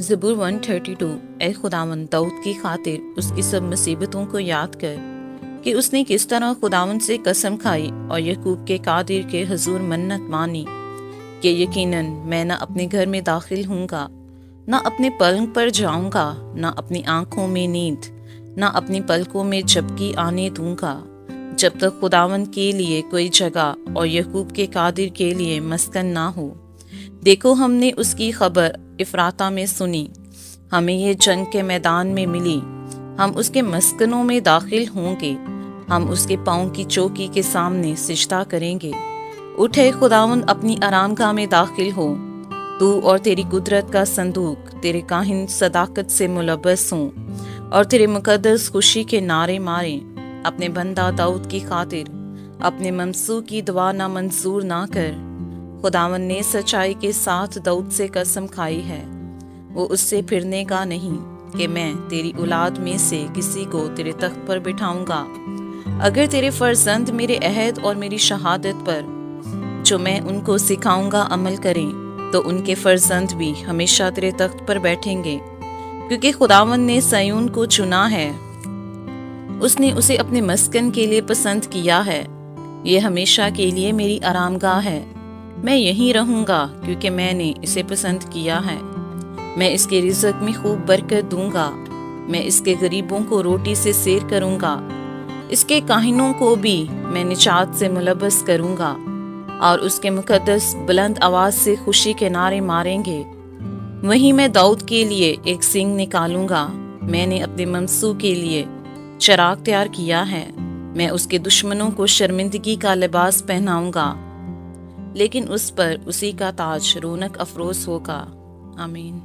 ज़बूर 132। ए खुदावंद, दाऊद की खातिर उसकी सब मुसीबतों को याद कर कि उसने किस तरह खुदावंद से कसम खाई और यकूब के कादिर के हजूर मन्नत मानी कि यकीनन मैं न अपने घर में दाखिल हूँगा, न अपने पलंग पर जाऊँगा, न अपनी आँखों में नींद, न अपनी पलकों में झपकी आने दूँगा, जब तक खुदावंद के लिए कोई जगह और यकूब के कादिर के लिए मस्कन ना हो। देखो, हमने उसकी खबर इफ्राता में सुनी, हमें ये जंग के मैदान में मिली। हम उसके मस्कनों में दाखिल होंगे, हम उसके पाँव की चौकी के सामने सिजदा करेंगे। उठे खुदावंद, अपनी आरामगाह में दाखिल हो। तू और तेरी कुदरत का संदूक, तेरे काहिन सदाकत से मुलब्बस हों और तेरे मुकद्दस खुशी के नारे मारें। अपने बंदा दाऊद की खातिर अपने ममसू की दुआ ना मंजूर ना कर। खुदावन ने सच्चाई के साथ दाऊद से कसम खाई है, वो उससे फिरने का नहीं कि मैं तेरी औलाद में से किसी को तेरे तख्त पर बिठाऊंगा। अगर तेरे फर्जंद मेरे अहद और मेरी शहादत पर जो मैं उनको सिखाऊंगा अमल करें, तो उनके फर्जंद भी हमेशा तेरे तख्त पर बैठेंगे, क्योंकि खुदावन ने सयून को चुना है, उसने उसे अपने मस्कन के लिए पसंद किया है। ये हमेशा के लिए मेरी आरामगाह है, मैं यहीं रहूंगा क्योंकि मैंने इसे पसंद किया है। मैं इसके रिज़्क में खूब बरकत दूंगा, मैं इसके गरीबों को रोटी से सैर करूंगा, इसके काहिनों को भी मैं निजात से मुलब्बस करूंगा और उसके मुकद्दस बुलंद आवाज़ से खुशी के नारे मारेंगे। वहीं मैं दाऊद के लिए एक सींग निकालूंगा, मैंने अपने ममसू के लिए चराग तैयार किया है। मैं उसके दुश्मनों को शर्मिंदगी का लिबास पहनाऊंगा, लेकिन उस पर उसी का ताज रौनक अफरोज होगा। आमीन।